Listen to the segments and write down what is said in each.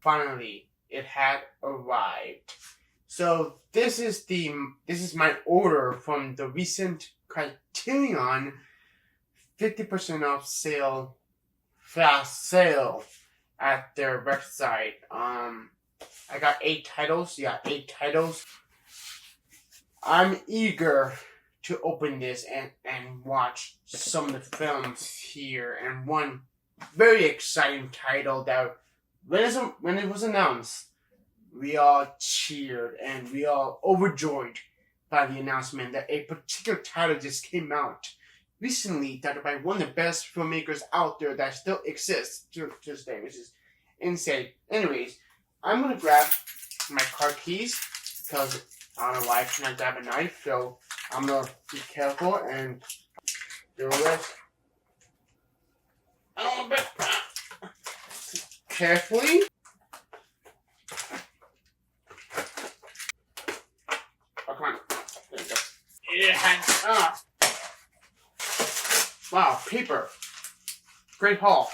finally, it had arrived. So this is my order from the recent Criterion 50% off sale, fast sale at their website. I got 8 titles. Yeah, 8 titles. I'm eager to open this and watch some of the films here. And one very exciting title that when it was announced, we all cheered and we all overjoyed by the announcement that a particular title just came out recently, titled by one of the best filmmakers out there that still exists to this day, which is insane. Anyways, I'm gonna grab my car keys because I don't know why I cannot grab a knife, so I'm gonna be careful and do this a little bit carefully. Oh, come on. There you go. Yeah. Wow, paper. Great haul.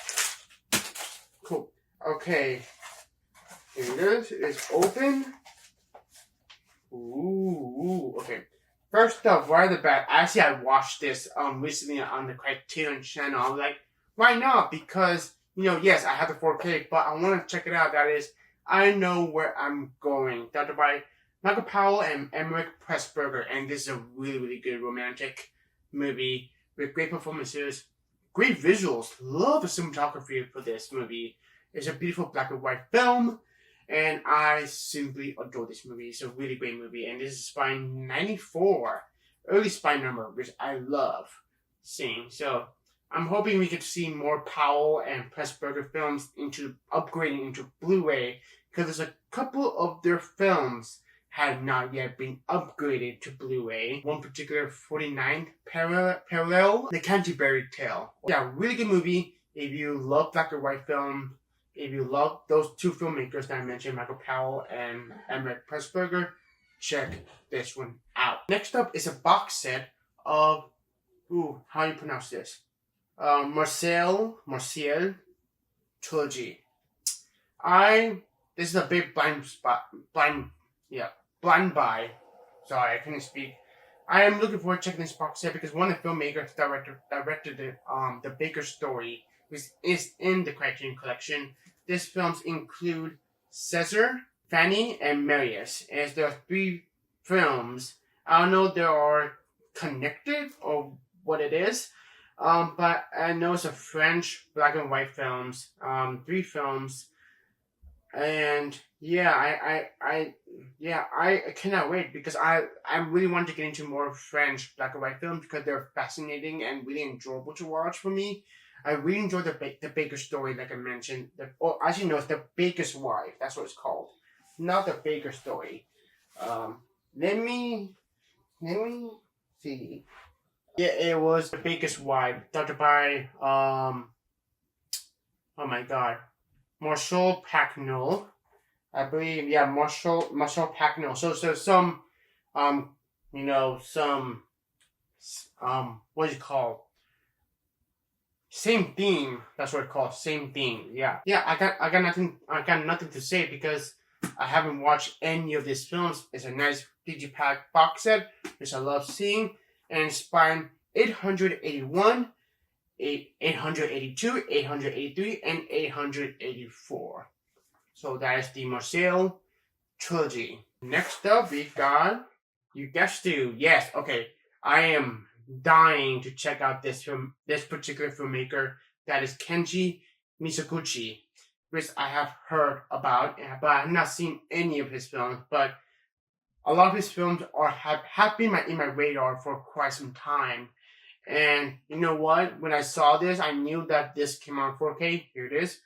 Cool. Okay. Here it is. It's open. Ooh. Okay. First up, right off the bat, actually I watched this recently on the Criterion channel. I was like, why not? Because, yes, I have the 4K, but I want to check it out. That is, I know where I'm going. Directed by Michael Powell and Emmerich Pressburger, and this is a really, really good romantic movie with great performances, great visuals. Love the cinematography for this movie. It's a beautiful black and white film, and I simply adore this movie. It's a really great movie, and this is Spine 94, early Spine number, which I love seeing. So I'm hoping we get to see more Powell and Pressburger films upgrading into Blu-ray, because there's a couple of their films had not yet been upgraded to Blu-ray. One particular 49th parallel, The Canterbury Tale. Yeah, really good movie. If you love black and white film, if you love those two filmmakers that I mentioned, Michael Powell and Emmerich Pressburger, check this one out. Next up is a box set of, how do you pronounce this? Marcel trilogy. This is a big blind buy. Sorry, I couldn't speak. I am looking forward to checking this box set because one of the filmmakers directed the Baker Story, which is in the Criterion collection. These films include Caesar, Fanny, and Marius. As there are 3 films, I don't know if they are connected or what it is, but I know it's a French black and white films, 3 films. And I cannot wait because I really want to get into more French black and white films because they're fascinating and really enjoyable to watch for me. I really enjoy the Baker Story, like I mentioned. It's the Baker's Wife. That's what it's called, not the Baker Story. Let me see. Yeah, it was the Baker's Wife, directed by oh my god. Marshall Packnell, I believe. Yeah, Marshall Packnell. So some, what is it called? Same theme. That's what it's called. Same theme. Yeah. I got nothing to say because I haven't watched any of these films. It's a nice digipack box set, which I love seeing, and it's Spine 881. 882, 883, and 884. So that is the Marcel trilogy. Next up, we got, you guessed it, yes, okay. I am dying to check out this particular filmmaker. That is Kenji Mizoguchi, which I have heard about, but I have not seen any of his films. But a lot of his films have been in my radar for quite some time. And you know what? When I saw this, I knew that this came on 4K. Here it is.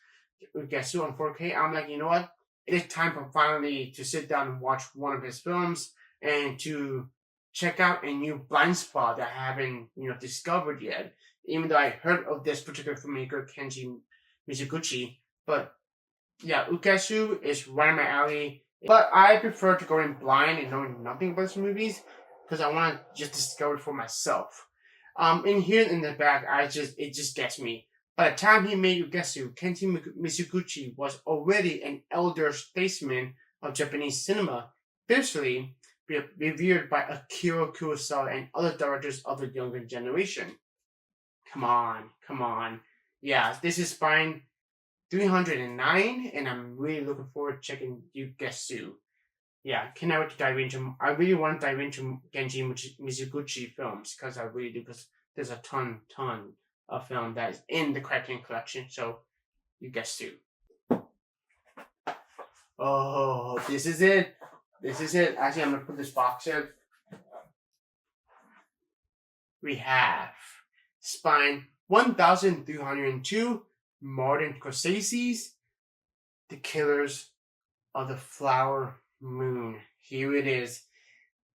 Ugetsu on 4K. I'm like, you know what? It is time for finally to sit down and watch one of his films and to check out a new blind spot that I haven't, discovered yet. Even though I heard of this particular filmmaker, Kenji Mizoguchi. But yeah, Ugetsu is right in my alley. But I prefer to go in blind and knowing nothing about these movies because I want to just discover it for myself. In here in the back, it just gets me. By the time he made Ugesu, Kenji Mizuguchi was already an elder statesman of Japanese cinema, fiercely revered by Akira Kurosawa and other directors of the younger generation. Come on, come on. Yeah, this is fine. 309, and I'm really looking forward to checking Ugesu. Yeah, cannot wait to dive into. I really want to dive into Genji Mizuguchi films because I really do. Because there's a ton of film that is in the Criterion collection. So, Ugesu. Oh, this is it. This is it. Actually, I'm gonna put this box in. We have Spine 1302, Martin Scorsese's The Killers of the Flower Moon. Here it is.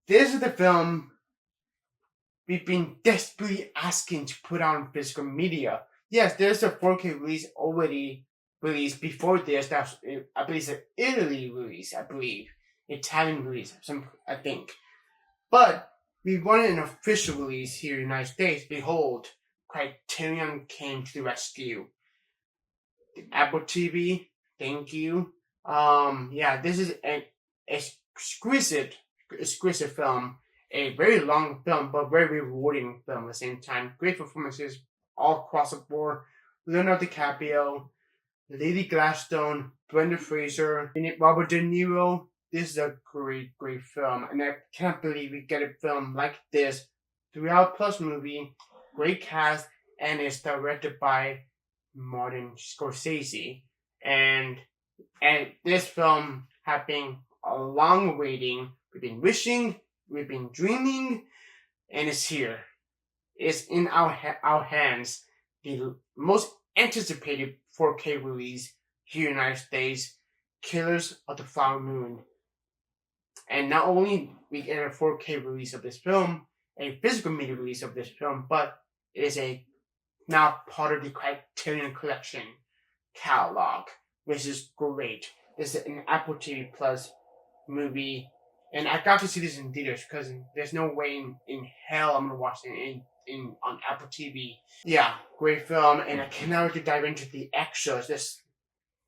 This is the film we've been desperately asking to put on physical media. Yes, there's a 4K release already released before this. That's, I believe, it's an Italy release. I believe Italian release. I think, but we wanted an official release here in the United States. Behold, Criterion came to the rescue. Apple TV, thank you. Yeah, this is an exquisite film. A very long film, but very rewarding film at the same time. Great performances all across the board. Leonardo DiCaprio, Lily Gladstone, Brendan Fraser, Robert De Niro. This is a great film, and I can't believe we get a film like this. 3-hour plus movie, great cast, and it's directed by Martin Scorsese. And this film have been a long waiting. We've been wishing, we've been dreaming, and it's here. It's in our hands. The most anticipated 4K release here in the United States, Killers of the Flower Moon. And not only we get a 4K release of this film, a physical media release of this film, but it is now part of the Criterion Collection catalog, which is great. This is an Apple TV Plus movie, and I got to see this in theaters because there's no way in hell I'm gonna watch it on Apple TV. Yeah, great film, and I cannot wait to dive into the extras. There's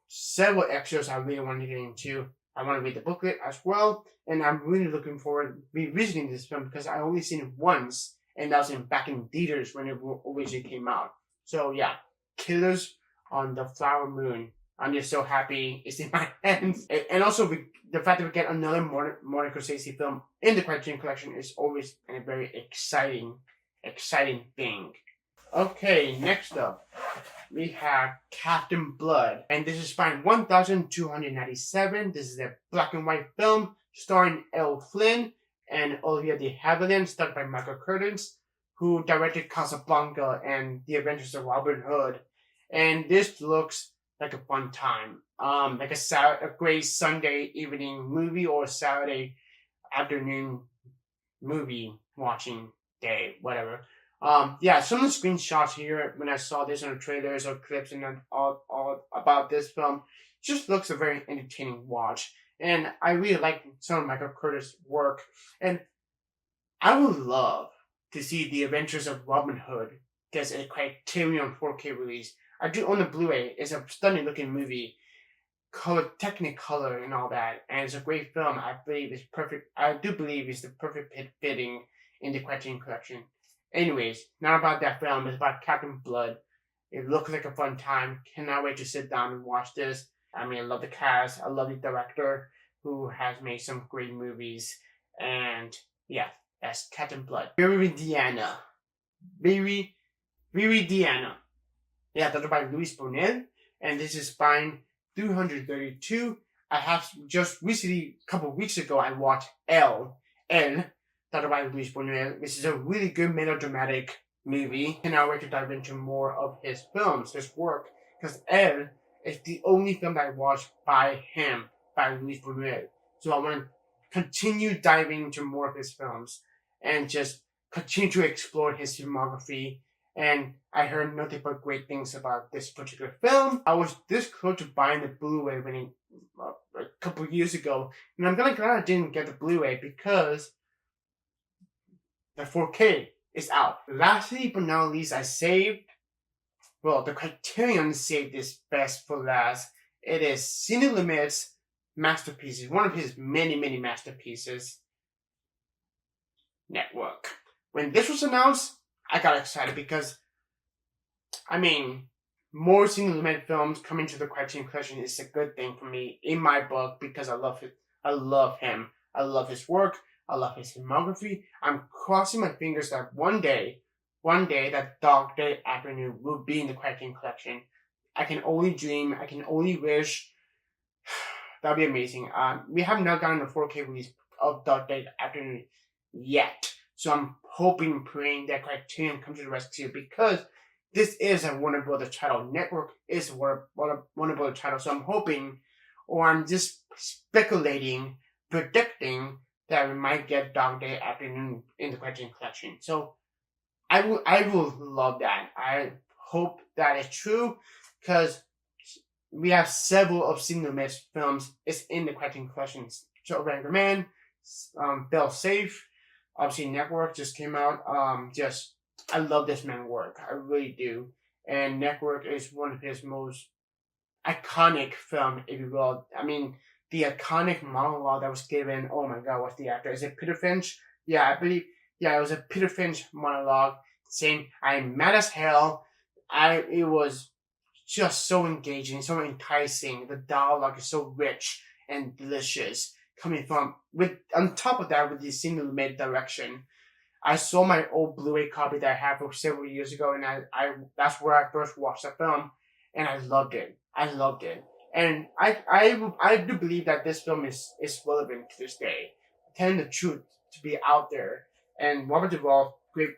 several extras I really want to get into. I want to read the booklet as well, and I'm really looking forward to revisiting this film because I only seen it once, and that was back in theaters when it originally came out. So yeah, Killers on the Flower Moon. I'm just so happy it's in my hands, and also the fact that we get another Martin Scorsese film in the Criterion Collection is always a very exciting thing. Okay, next up, we have Captain Blood. And this is Spine 1297. This is a black and white film starring Elle Flynn and Olivia de Havilland, starred by Michael Curtis, who directed Casablanca and The Adventures of Robin Hood. And this looks like a fun time. Like a great Sunday evening movie or Saturday afternoon movie watching day, whatever. Yeah, some of the screenshots here when I saw this on the trailers or clips and all about this film just looks a very entertaining watch. And I really like some of Michael Curtis' work. And I would love to see The Adventures of Robin Hood gets a Criterion 4K release. I do own the Blu-ray. It's a stunning looking movie. Technicolor and all that. And it's a great film. I believe it's perfect. I do believe it's the perfect fitting in the Criterion Collection. Anyways, not about that film. It's about Captain Blood. It looks like a fun time. Cannot wait to sit down and watch this. I mean, I love the cast. I love the director who has made some great movies. And yeah, that's Captain Blood. Viridiana. Viridiana. Yeah, directed by Luis Buñuel. And this is Spine 232. I have just recently, a couple of weeks ago, I watched Elle, directed by Luis Buñuel, which is a really good melodramatic movie. And I wait to dive into more of his films, his work, because Elle is the only film that I watched by him, by Luis Buñuel. So I want to continue diving into more of his films and just continue to explore his filmography. And I heard nothing but great things about this particular film. I was this close to buying the Blu-ray a couple of years ago, and I'm glad I didn't get the Blu-ray because the 4K is out. Lastly but not least, I saved Well, the Criterion saved this best for last. It is Cine Limit's masterpieces, one of his many, many masterpieces, Network. When this was announced, I got excited because, I mean, more Cine Limit films coming to the Criterion Collection is a good thing for me in my book because I love it. I love him. I love his work. I love his filmography. I'm crossing my fingers that one day, that Dog Day Afternoon will be in the Criterion Collection. I can only dream. I can only wish. That'd be amazing. We have not gotten a 4K release of Dog Day Afternoon yet, so I'm hoping and praying that Criterion comes to the rescue because this is a Warner Brothers title. Network is a Warner Brothers title, so I'm hoping, or I'm just speculating, predicting that we might get Dog Day Afternoon in the Criterion Collection. So I will love that. I hope that is true because we have several of Cine Limit's films is in the Criterion Collection. So Angry Man, Fell Safe, obviously Network just came out. I love this man's work. I really do. And Network is one of his most iconic film, if you will. I mean, the iconic monologue that was given. Oh my God, what's the actor? Is it Peter Finch? Yeah, I believe. Yeah, it was a Peter Finch monologue saying, "I'm mad as hell." It was just so engaging, so enticing. The dialogue is so rich and delicious. Coming from on top of that, with the Cine Limit direction. I saw my old Blu-ray copy that I had from several years ago, and I that's where I first watched the film, and I loved it. I loved it, and I do believe that this film is relevant to this day, telling the truth to be out there. And Robert Duvall, great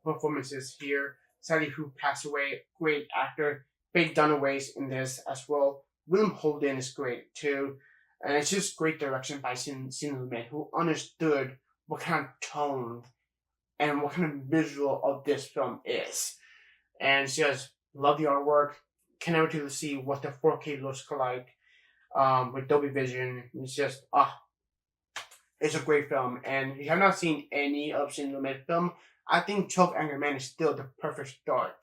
performances here. Sadly, who passed away, great actor. Faye Dunaway's in this as well. William Holden is great too, and it's just great direction by Cine Limit, who understood what kind of tone and what kind of visual of this film is. And just love the artwork. Can't wait to see what the 4K looks like with Dolby Vision. It's just, it's a great film. And if you have not seen any of Cine Limit film, I think 12 Angry Men is still the perfect start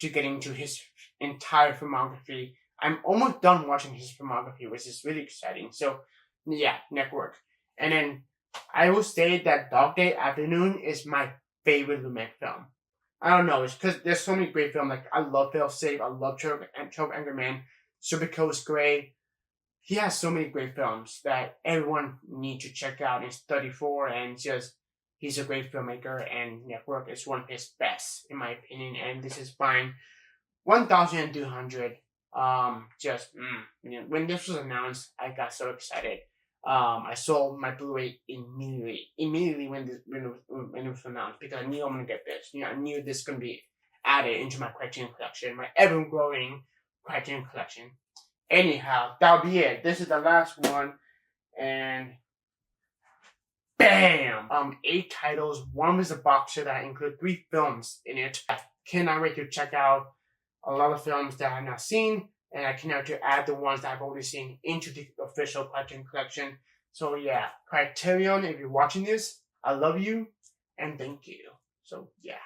to getting to his entire filmography. I'm almost done watching his filmography, which is really exciting. So, yeah, Network. And then I will say that Dog Day Afternoon is my favorite Lumet film. I don't know, it's because there's so many great films. Like, I love Fail Safe, I love 12 Angry Men, Super Coast Grey. He has so many great films that everyone needs to check out. He's 34 and he's a great filmmaker, and Network is one of his best, in my opinion. And this is fine. 1,200. When this was announced, I got so excited. I sold my Blu-ray immediately when it was announced because I knew I'm gonna get this. I knew this was gonna be added into my Criterion collection, my ever-growing Criterion collection. Anyhow, that'll be it. This is the last one, and bam! 8 titles. One is a box set that includes 3 films in it. I cannot wait to check out a lot of films that I have not seen, and I cannot wait to add the ones that I've already seen into the official Criterion collection. So yeah, Criterion, if you're watching this, I love you and thank you. So yeah.